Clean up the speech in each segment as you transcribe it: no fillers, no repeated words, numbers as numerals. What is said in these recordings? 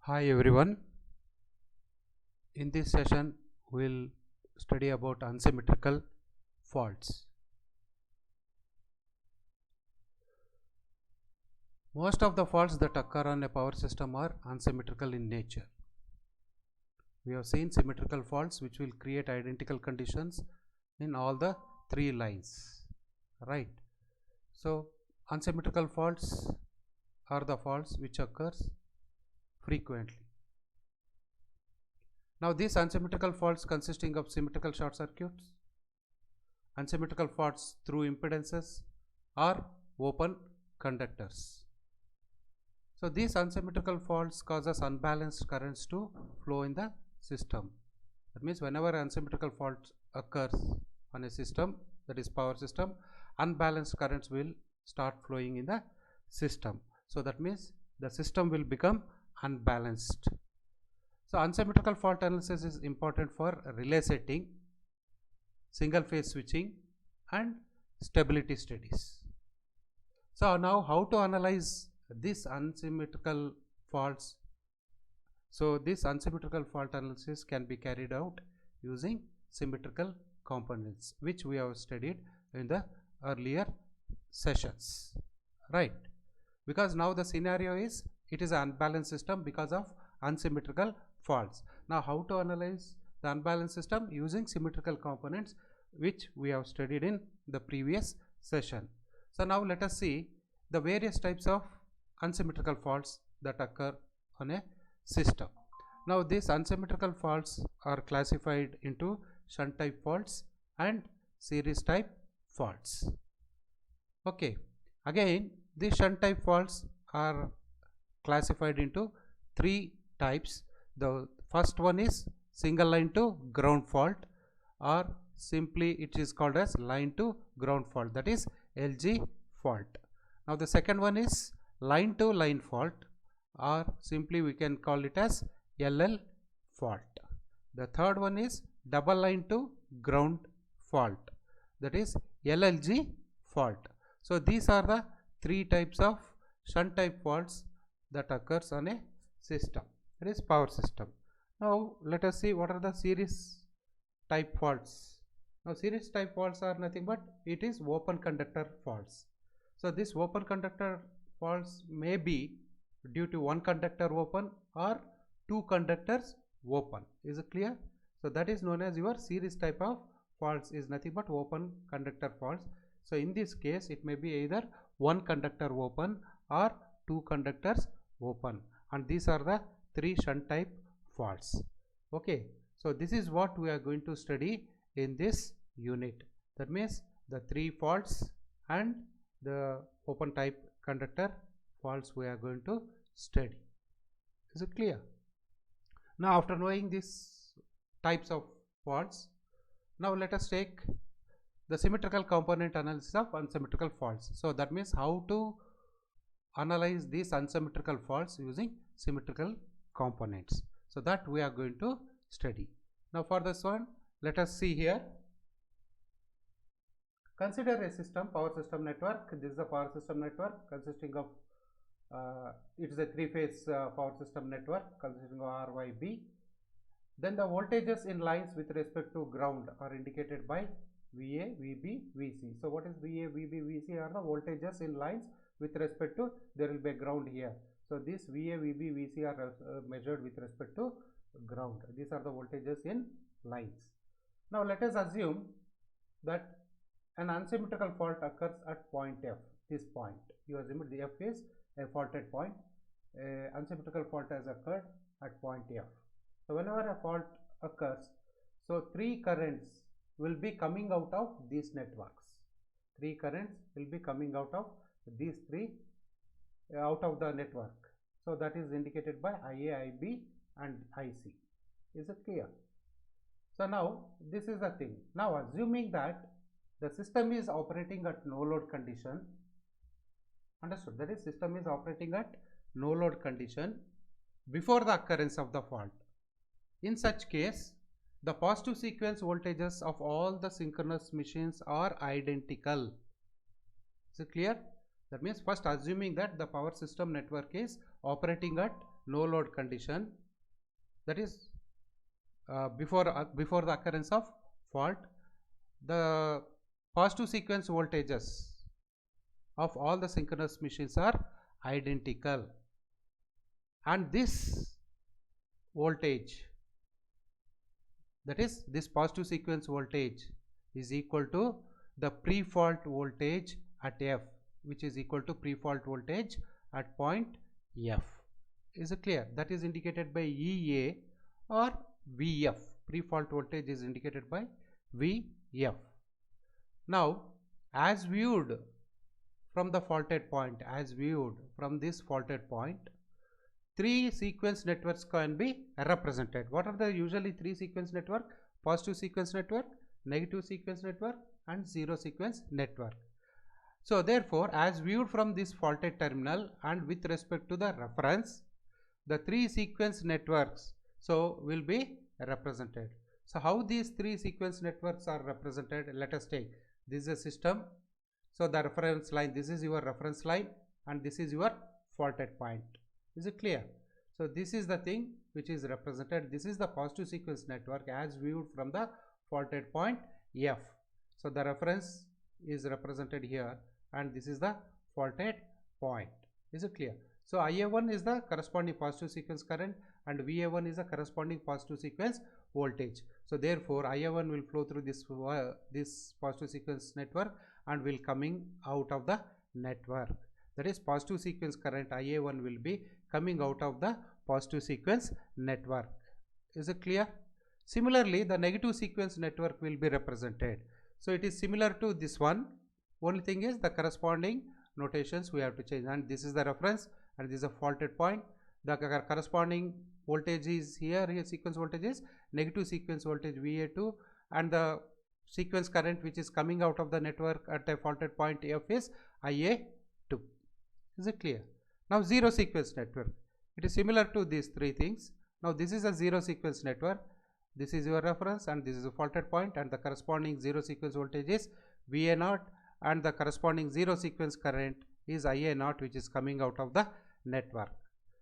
Hi everyone. In this session we'll study about unsymmetrical faults. Most of the faults that occur on a power system are unsymmetrical in nature. We have seen symmetrical faults which will create identical conditions in all the three lines, right? So unsymmetrical faults are the faults which occurs frequently. Now these unsymmetrical faults consisting of symmetrical short circuits, unsymmetrical faults through impedances, or open conductors. So these unsymmetrical faults causes unbalanced currents to flow in the system. That means whenever unsymmetrical fault occurs on a system, that is power system, unbalanced currents will start flowing in the system. So that means the system will become unbalanced. So unsymmetrical fault analysis is important for relay setting, single phase switching and stability studies. So now how to analyze these unsymmetrical faults? So this unsymmetrical fault analysis can be carried out using symmetrical components, which we have studied in the earlier sessions, right? Because now the scenario is it is an unbalanced system because of unsymmetrical faults. Now how to analyze the unbalanced system using symmetrical components, which we have studied in the previous session. So now let us see the various types of unsymmetrical faults that occur on a system. Now these unsymmetrical faults are classified into shunt type faults and series type faults. Okay, again these shunt type faults are classified into three types. The first one is single line to ground fault, or simply it is called as line to ground fault, that is LG fault. Now the second one is line to line fault, or simply we can call it as LL fault. The third one is double line to ground fault, that is LLG fault. So these are the three types of shunt type faults that occurs on a system, that is power system. Now let us see what are the series type faults. Now series type faults are nothing but it is open conductor faults. So this open conductor faults may be due to one conductor open or two conductors open. Is it clear? So that is known as your series type of faults, is nothing but open conductor faults. So in this case it may be either one conductor open or two conductors open, and these are the three shunt type faults. Okay, so this is what we are going to study in this unit. That means the three faults and the open type conductor faults we are going to study. Is it clear? Now after knowing these types of faults, now let us take the symmetrical component analysis of unsymmetrical faults. So that means how to analyze these unsymmetrical faults using symmetrical components. So that we are going to study. Now for this one, let us see here. Consider a system, power system network. This is a power system network consisting of it is a three-phase power system network consisting of R, Y, B. Then the voltages in lines with respect to ground are indicated by VA, VB, VC. So what is VA, VB, VC are the voltages in lines with respect to, there will be a ground here. So this VA, VB, VC are measured with respect to ground. These are the voltages in lines. Now let us assume that an unsymmetrical fault occurs at point F, this point. You assume the F is a faulted point. Unsymmetrical fault has occurred at point F. So whenever a fault occurs, so three currents will be coming out of these networks. Three currents will be coming out of these three out of the network. So that is indicated by IA, IB and IC. Is it clear? So now this is the thing. Now assuming that the system is operating at no load condition, understood, that is system is operating at no load condition before the occurrence of the fault. In such case, the positive sequence voltages of all the synchronous machines are identical. Is it clear? That means first assuming that the power system network is operating at no load condition, that is before the occurrence of fault, the positive sequence voltages of all the synchronous machines are identical, and this voltage, that is this positive sequence voltage, is equal to the pre-fault voltage at F, which is equal to pre-fault voltage at point F. Is it clear? That is indicated by EA or VF. Pre-fault voltage is indicated by VF. Now, as viewed from the faulted point, three sequence networks can be represented. What are the usually three sequence network? Positive sequence network, negative sequence network, and zero sequence network. So therefore, as viewed from this faulted terminal and with respect to the reference, the three sequence networks will be represented. So how these three sequence networks are represented? Let us take, this is a system. So the reference line, this is your reference line, and this is your faulted point. Is it clear? So this is the thing which is represented. This is the positive sequence network as viewed from the faulted point F. So the reference is represented here, and this is the faulted point. Is it clear? So IA1 is the corresponding positive sequence current, and VA1 is the corresponding positive sequence voltage. So therefore IA1 will flow through this positive sequence network and will coming out of the network. That is, positive sequence current IA1 will be coming out of the positive sequence network. Is it clear? Similarly, the negative sequence network will be represented. So it is similar to this one. Only thing is the corresponding notations we have to change, and this is the reference and this is a faulted point. The corresponding voltage is here sequence voltage is negative sequence voltage VA2, and the sequence current which is coming out of the network at a faulted point F is IA2. Is it clear? Now zero sequence network, it is similar to these three things. Now this is a zero sequence network. This is your reference and this is a faulted point, and the corresponding zero sequence voltage is VA0, and the corresponding zero sequence current is IA0, which is coming out of the network.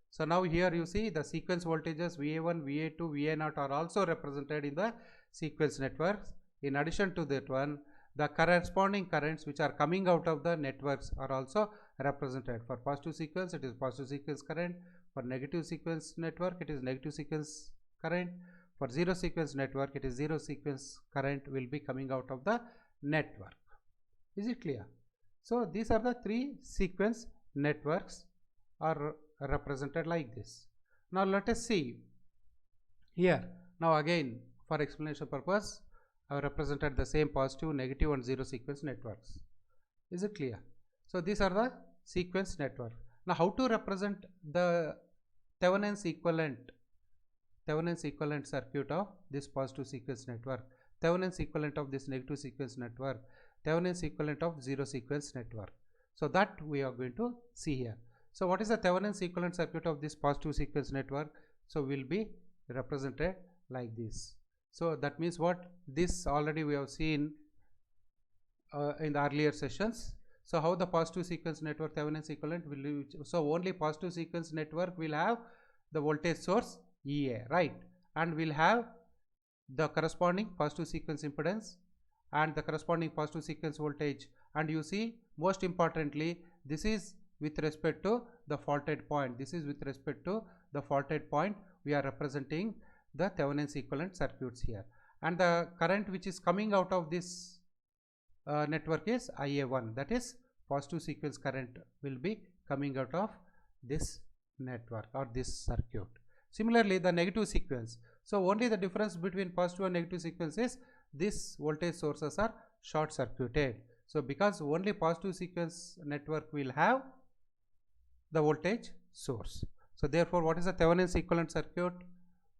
So now here you see the sequence voltages VA1, VA2, VA0 are also represented in the sequence networks. In addition to that one, the corresponding currents which are coming out of the networks are also represented. For positive sequence, it is positive sequence current. For negative sequence network, it is negative sequence current. For zero sequence network, it is zero sequence current will be coming out of the network. Is it clear? So these are the three sequence networks are represented like this. Now let us see here. Now again, for explanation purpose, I have represented the same positive, negative and zero sequence networks. Is it clear? So these are the sequence network. Now how to represent the Thevenin's equivalent circuit of this positive sequence network, Thevenin's equivalent of this negative sequence network, Thevenin's equivalent of zero sequence network. So that we are going to see here. So what is the Thevenin's equivalent circuit of this positive sequence network? So will be represented like this. So that means what? This already we have seen in the earlier sessions. So how the positive sequence network Thevenin's equivalent will be, so only positive sequence network will have the voltage source EA, right, and will have the corresponding positive sequence impedance and the corresponding positive sequence voltage. And you see, most importantly, this is with respect to the faulted point. This is with respect to the faulted point. We are representing the Thevenin's equivalent circuits here, and the current which is coming out of this network is IA1, that is positive sequence current will be coming out of this network or this circuit. Similarly, the negative sequence, so only the difference between positive and negative sequence is these voltage sources are short circuited. So because only positive sequence network will have the voltage source, so therefore what is the Thevenin's equivalent circuit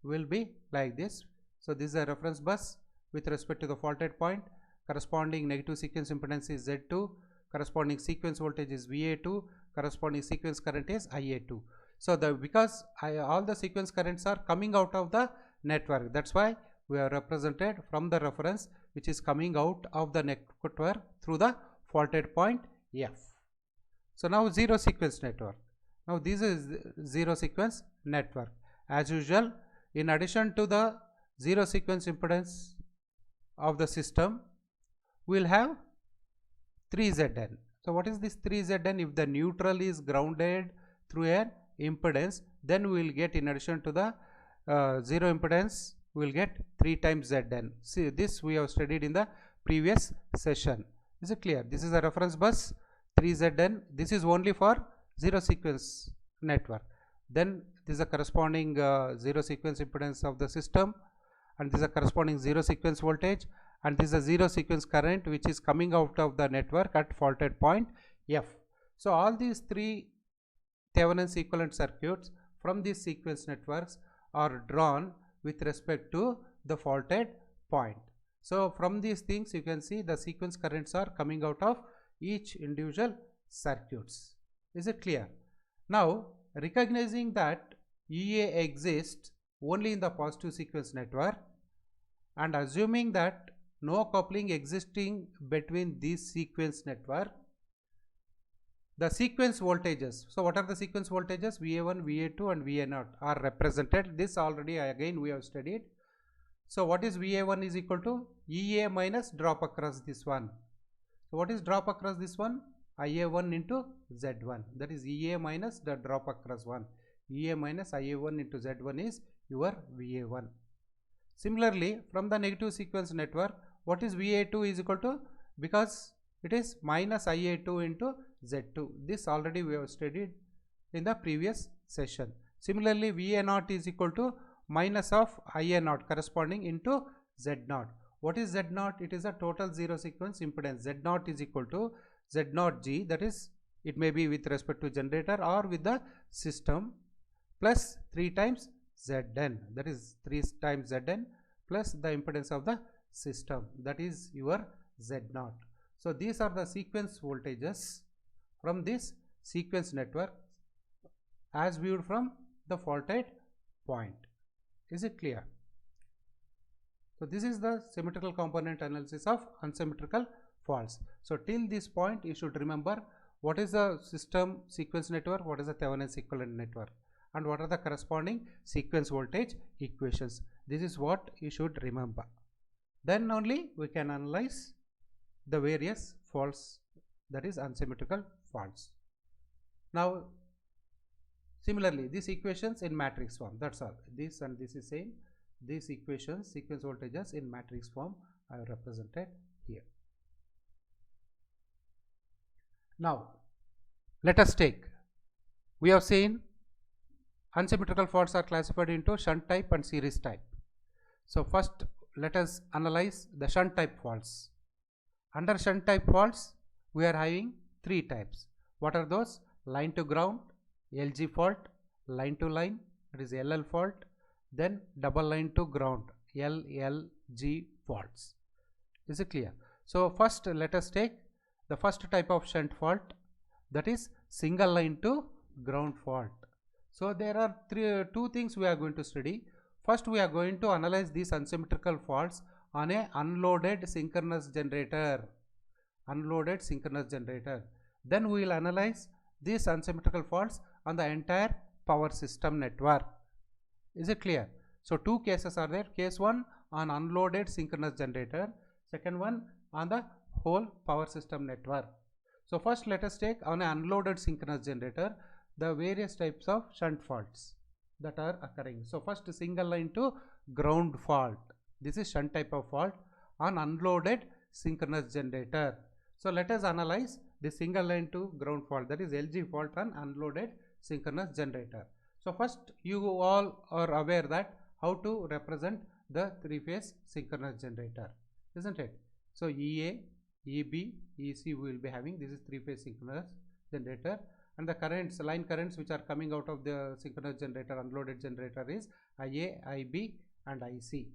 will be like this. So this is a reference bus with respect to the faulted point. Corresponding negative sequence impedance is Z2, corresponding sequence voltage is VA2, corresponding sequence current is IA2. So because all the sequence currents are coming out of the network, that's why we are represented from the reference which is coming out of the network through the faulted point F. So now zero sequence network. Now this is zero sequence network. As usual, in addition to the zero sequence impedance of the system, we will have 3Zn. So what is this 3Zn? If the neutral is grounded through an impedance, then we will get, in addition to the zero impedance, we will get 3 times Zn. See, this we have studied in the previous session. Is it clear? This is a reference bus 3Zn. This is only for zero sequence network. Then this is a corresponding zero sequence impedance of the system, and this is a corresponding zero sequence voltage, and this is a zero sequence current which is coming out of the network at faulted point F. So all these three Thevenin's equivalent circuits from these sequence networks are drawn with respect to the faulted point. So from these things you can see the sequence currents are coming out of each individual circuits. Is it clear? Now, recognizing that EA exists only in the positive sequence network, and assuming that no coupling existing between these sequence network, the sequence voltages, so what are the sequence voltages? VA1, VA2 and VA0 are represented. This already again we have studied. So what is VA1 is equal to EA minus drop across this one. So what is drop across this one? IA1 into Z1, that is EA minus the drop across one. EA minus IA1 into Z1 is your VA1. Similarly, from the negative sequence network, what is VA2 is equal to, because it is minus IA2 into Z2. This already we have studied in the previous session. Similarly, VA0 is equal to minus of IA0 corresponding into Z0. What is Z0? It is a total zero sequence impedance. Z0 is equal to Z0G, that is, it may be with respect to generator or with the system, plus 3 times Zn, that is 3 times Zn plus the impedance of the system, that is your Z0. So these are the sequence voltages from this sequence network as viewed from the faulted point. Is it clear? So this is the symmetrical component analysis of unsymmetrical faults. So till this point you should remember what is the system sequence network, what is the Thevenin's equivalent network, and what are the corresponding sequence voltage equations. This is what you should remember. Then only we can analyze the various faults, that is unsymmetrical faults. Now similarly these equations in matrix form, that's all. This and this is same. These equations, sequence voltages in matrix form, I have represented here. Now let us take, we have seen unsymmetrical faults are classified into shunt type and series type. So first let us analyze the shunt type faults. Under shunt type faults we are having three types. What are those? Line to ground, LG fault, line to line, that is LL fault, then double line to ground, LLG faults. Is it clear? So first let us take the first type of shunt fault, that is single line to ground fault. So there are two things we are going to study. First we are going to analyze these unsymmetrical faults on a unloaded synchronous generator. Unloaded synchronous generator. Then we will analyze these unsymmetrical faults on the entire power system network. Is it clear? So two cases are there. Case 1 on unloaded synchronous generator. Second one on the whole power system network. So first let us take on an unloaded synchronous generator the various types of shunt faults that are occurring. So first single line to ground fault. This is shunt type of fault on unloaded synchronous generator. So let us analyze the single line to ground fault, that is LG fault on unloaded synchronous generator. So first you all are aware that how to represent the three-phase synchronous generator, isn't it? So EA, EB, EC we will be having. This is three-phase synchronous generator, and the currents, line currents which are coming out of the synchronous generator, unloaded generator, is IA, IB and IC.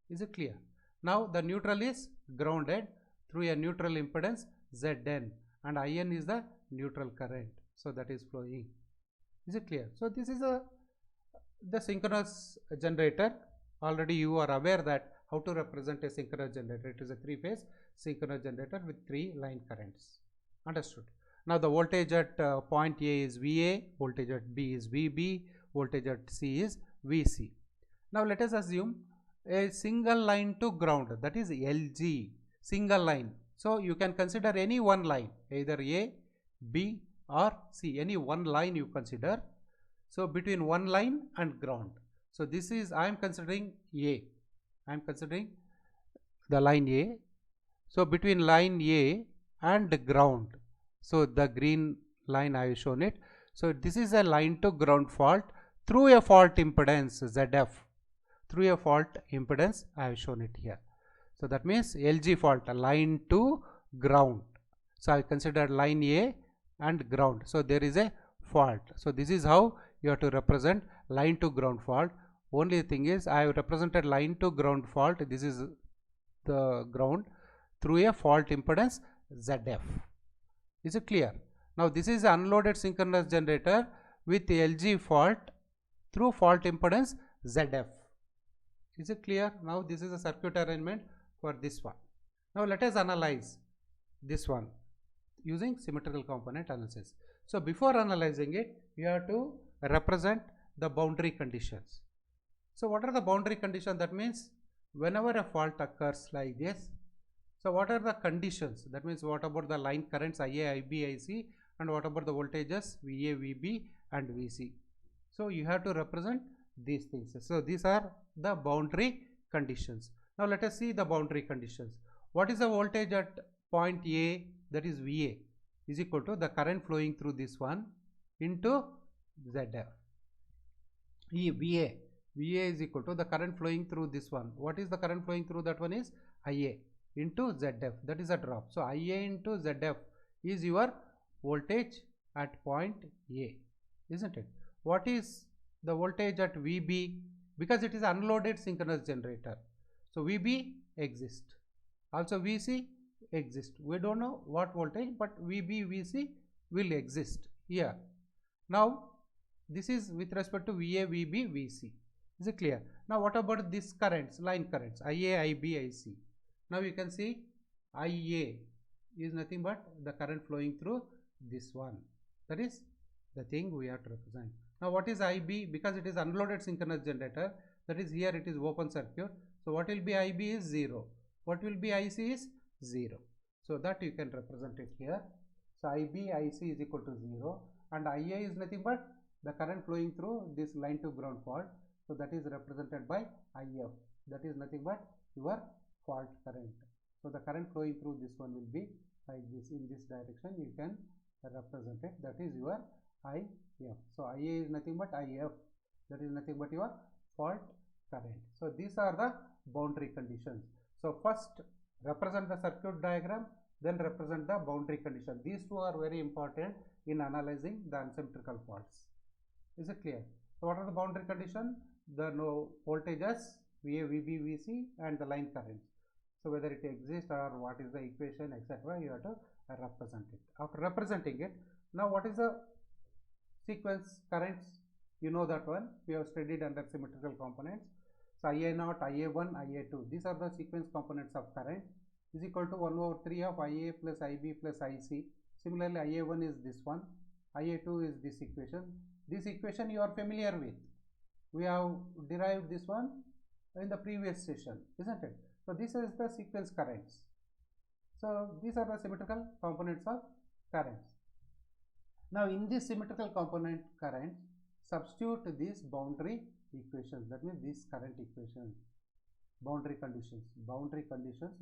Is it clear? Now the neutral is grounded through a neutral impedance Zn, and IN is the neutral current, so that is flowing. Is it clear? So this is the synchronous generator. Already you are aware that how to represent a synchronous generator. It is a three-phase synchronous generator with three line currents. Understood? Now the voltage at point A is VA, voltage at B is VB, voltage at C is Vc. Now let us assume a single line to ground, that is LG, single line. So you can consider any one line, either A, B or C, any one line you consider. So between one line and ground. So this is, I am considering A. I am considering the line A. So between line A and ground. So the green line I have shown it. So this is a line to ground fault through a fault impedance ZF. Through a fault impedance I have shown it here. So that means LG fault, a line to ground. So I consider line A and ground. So there is a fault. So this is how you have to represent line to ground fault. Only thing is I have represented line to ground fault. This is the ground through a fault impedance ZF. Is it clear? Now this is an unloaded synchronous generator with LG fault through fault impedance ZF. Is it clear? Now this is a circuit arrangement for this one. Now let us analyze this one using symmetrical component analysis. So before analyzing it, you have to represent the boundary conditions. So what are the boundary conditions? That means whenever a fault occurs like this, so what are the conditions? That means what about the line currents IA, IB, IC, and what about the voltages VA, VB and VC? So you have to represent these things. So these are the boundary conditions. Now let us see the boundary conditions. What is the voltage at point A, that is VA, is equal to the current flowing through this one into ZF. VA is equal to the current flowing through this one. What is the current flowing through that one is IA into ZF, that is a drop. So IA into ZF is your voltage at point A, isn't it? What is the voltage at VB? Because it is unloaded synchronous generator, so VB exists, also VC exists. We don't know what voltage, but VB, VC will exist here. Now this is with respect to VA, VB, VC. Is it clear? Now what about this currents, line currents IA, IB, IC? Now you can see IA is nothing but the current flowing through this one. That is the thing we have to represent. Now what is IB? Because it is unloaded synchronous generator, that is here it is open circuit. So what will be IB is 0. What will be IC is 0. So that you can represent it here. So IB, IC is equal to 0 and IA is nothing but the current flowing through this line to ground fault. So that is represented by IF. That is nothing but your fault current. So the current flowing through this one will be like this, in this direction you can represent it, that is your IF. So IA is nothing but IF, that is nothing but your fault current. So these are the boundary conditions. So first represent the circuit diagram, then represent the boundary condition. These two are very important in analyzing the unsymmetrical faults. Is it clear? So what are the boundary conditions? The no voltages VA, VB, VC and the line currents. So whether it exists or what is the equation, etc., you have to represent it. After representing it, now what is the sequence currents? You know that one, we have studied under symmetrical components. So IA0, IA1, IA2, these are the sequence components of current, is equal to 1/3 of IA plus IB plus IC. Similarly IA1 is this one, IA2 is this equation. This equation you are familiar with. We have derived this one in the previous session, isn't it? So this is the sequence currents. So these are the symmetrical components of currents. Now in this symmetrical component currents, substitute these boundary equations, that means this current equation, boundary conditions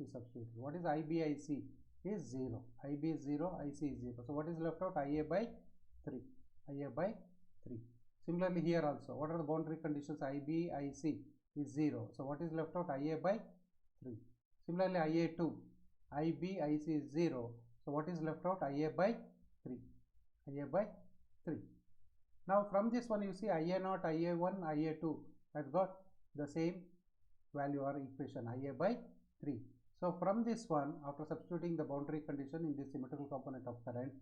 is substituted. What is IB, IC is 0, IB is 0, IC is 0. So what is left out? IA by 3, IA by 3. Similarly here also, what are the boundary conditions? IB, IC is 0. So what is left out? IA by 3. Similarly IA2, IB, IC is 0. So what is left out? IA by 3, IA by 3. Now from this one you see IA0, IA1, IA2 has got the same value or equation, IA by 3. So from this one, after substituting the boundary condition in this symmetrical component of current,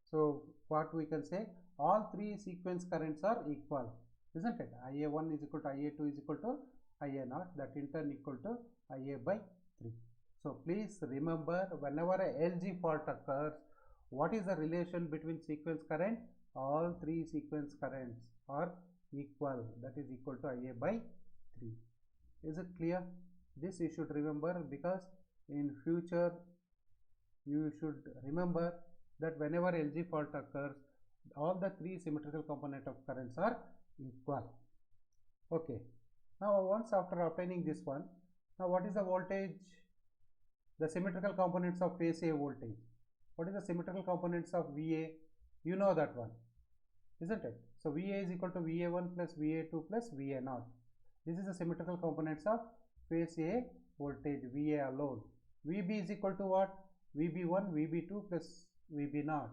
so what we can say, all three sequence currents are equal, isn't it? IA1 is equal to IA2 is equal to IA0, that in turn equal to IA by 3. So please remember, whenever a LG fault occurs, what is the relation between sequence current? All three sequence currents are equal, that is equal to Ia by 3. Is it clear? This you should remember, because in future you should remember that whenever LG fault occurs, all the three symmetrical component of currents are equal. Okay. Now once after obtaining this one, now what is the voltage? The symmetrical components of phase A voltage. What is the symmetrical components of VA? You know that one, isn't it? So VA is equal to VA1 plus VA2 plus VA0. This is the symmetrical components of phase A voltage, VA alone. VB is equal to what? VB1, VB2 plus VB0.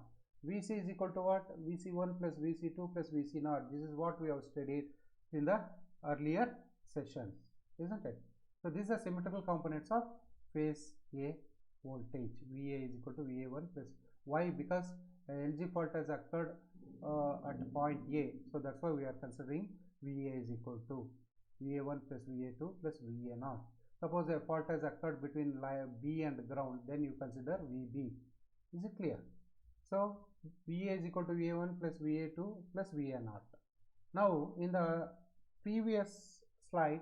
VC is equal to what? VC1 plus VC2 plus VC0. This is what we have studied in the earlier sessions, isn't it? So these are symmetrical components of phase A voltage. VA is equal to VA1 plus. Why? Because LG fault has occurred at point A. So that's why we are considering VA is equal to VA1 plus VA2 plus VA0. Suppose a fault has occurred between B and ground, then you consider VB. Is it clear? So VA is equal to VA1 plus VA2 plus VA0. Now in the previous slide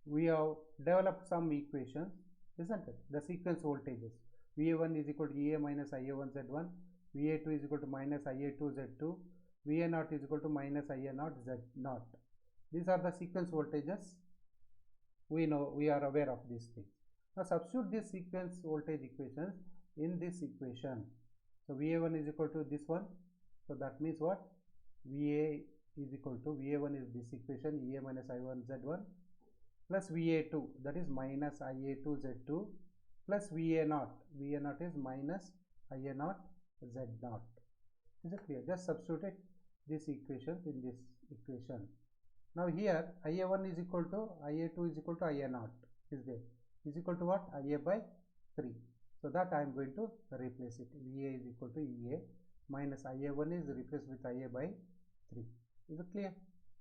we have developed some equations, isn't it? The sequence voltages. VA1 is equal to EA minus IA1 Z1, VA2 is equal to minus IA2 Z2, VA0 is equal to minus IA0 Z0. These are the sequence voltages. We know, we are aware of these things. Now substitute this sequence voltage equations in this equation. So VA1 is equal to this one. So that means what? VA is equal to, VA1 is this equation, EA minus I1 Z1 plus VA2, that is minus IA2 Z2 plus VA0. VA0 is minus IA0 Z0. Is it clear? Just substitute this equation in this equation. Now here IA1 is equal to, IA2 is equal to IA0 is there, is equal to what? IA by 3. So that I am going to replace it. VA is equal to EA minus IA1 is replaced with IA by 3. Is it clear?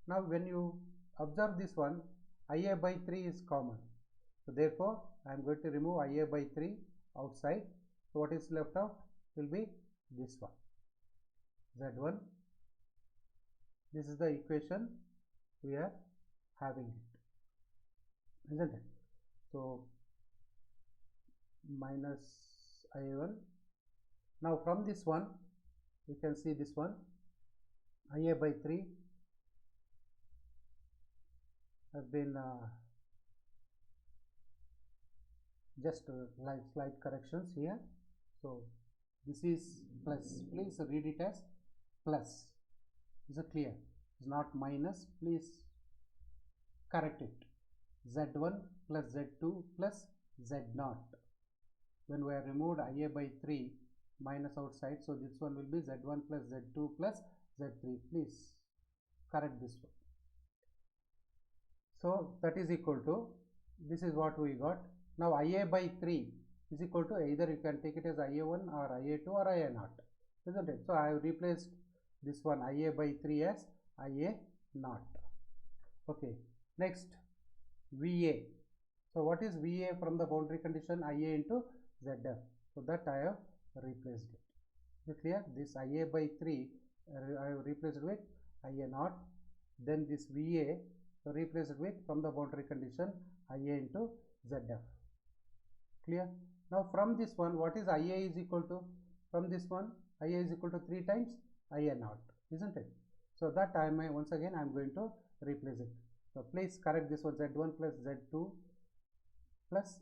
Now when you observe this one, IA by 3 is common. So therefore I am going to remove IA by 3 outside. So what is left out will be this one, Z1. This is the equation we are having it, isn't it? So minus IA1. Now from this one you can see this one, IA by 3 has been just like slight corrections here. So this is plus, please read it as plus. Is it clear? It's not minus, please correct it. Z1 plus Z2 plus Z0. When we have removed IA by 3 minus outside, so this one will be Z1 plus Z2 plus Z3. Please correct this one. So that is equal to, this is what we got. Now IA by 3 is equal to, either you can take it as IA1 or IA2 or IA0, isn't it? So I have replaced this one IA by 3 as IA0. Okay, next VA. So what is VA from the boundary condition? IA into ZF. So that I have replaced it. Is it clear? This IA by 3 I have replaced with IA0. Then this VA replace it with, from the boundary condition, IA into ZF. Clear? Now from this one, what is IA is equal to? From this one, IA is equal to 3 times IA0, isn't it? So that I may, once again I am going to replace it. So please correct this one, Z1 plus Z2 plus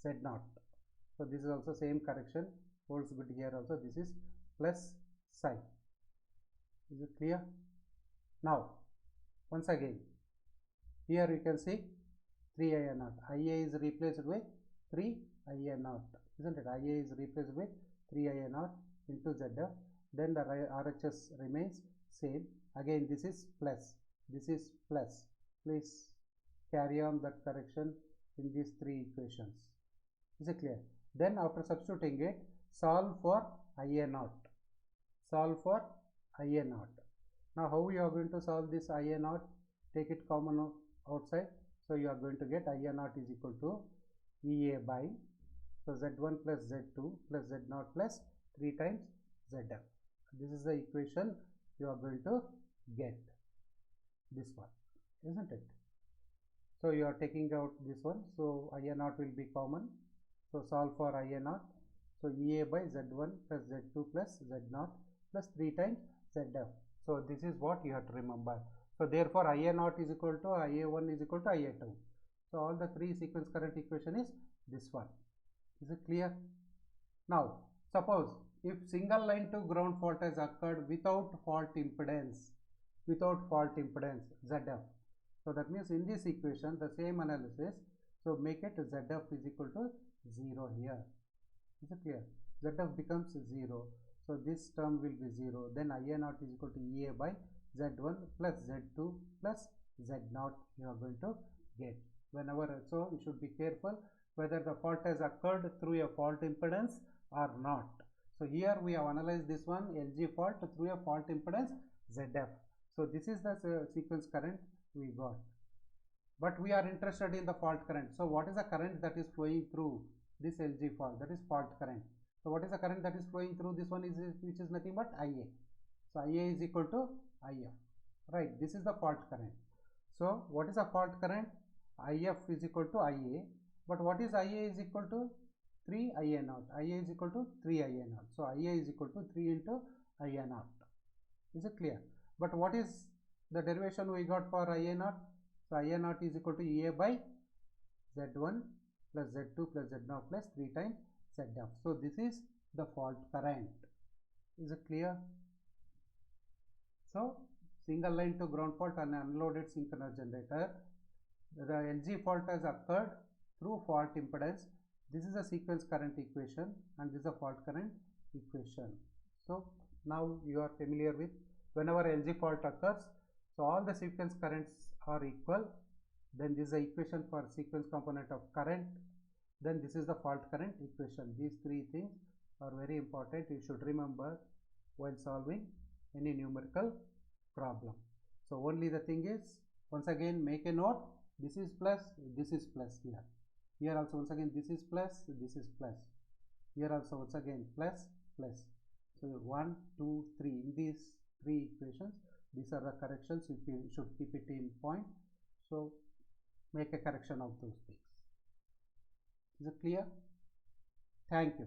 Z0. So this is also same correction, holds good here also. This is plus sign. Is it clear? Now once again, here you can see 3 IA0. IA is replaced with 3 IA0, isn't it? IA is replaced with 3 IA0 into ZF. Then the RHS remains same. Again this is plus, this is plus. Please carry on that correction in these 3 equations. Is it clear? Then after substituting it, solve for IA0. Solve for IA0. Now how you are going to solve this IA0? Take it common outside. So you are going to get IA0 is equal to EA by, so Z1 plus Z2 plus Z0 plus 3 times ZF. This is the equation you are going to get. this one, isn't it? So you are taking out this one, so Ia naught will be common. So solve for Ia naught. So Ea by Z1 plus Z2 plus Z0 plus 3 times Zf. So this is what you have to remember. So therefore Ia naught is equal to Ia1 is equal to Ia2. So all the three sequence current equation is this one. Is it clear? Now suppose if single line to ground fault has occurred without fault impedance Zf. So that means in this equation the same analysis, so make it Zf is equal to 0 here. Is it clear? Zf becomes 0. So this term will be 0. Then Ia naught is equal to Ea by Z1 plus Z2 plus Z0 you are going to get. Whenever, so you should be careful whether the fault has occurred through a fault impedance or not. So here we have analyzed this one LG fault through a fault impedance Zf. So this is the sequence current we got. But we are interested in the fault current. So what is the current that is flowing through this LG fault? That is fault current. So what is the current that is flowing through this one, which is nothing but Ia. So Ia is equal to If, right? This is the fault current. So what is the fault current? If is equal to Ia. But what is Ia is equal to 3 Ia naught. Ia is equal to 3 Ia naught. So Ia is equal to 3 into Ia naught. Is it clear? But what is the derivation we got for Ia naught? So Ia naught is equal to Ea by Z1 plus Z2 plus Z0 plus 3 times Zf. So this is the fault current. Is it clear? So single line to ground fault and unloaded synchronous generator. The LG fault has occurred through fault impedance. This is a sequence current equation and this is a fault current equation. So now you are familiar with whenever LG fault occurs, so all the sequence currents are equal. Then this is the equation for sequence component of current. Then this is the fault current equation. These three things are very important. You should remember while solving any numerical problem. So only the thing is, once again make a note, this is plus here. Here also once again this is plus, this is plus. Here also once again plus, plus. So 1, 2, 3 in these three equations, these are the corrections. You should keep it in point. So make a correction of those things. Is it clear? Thank you.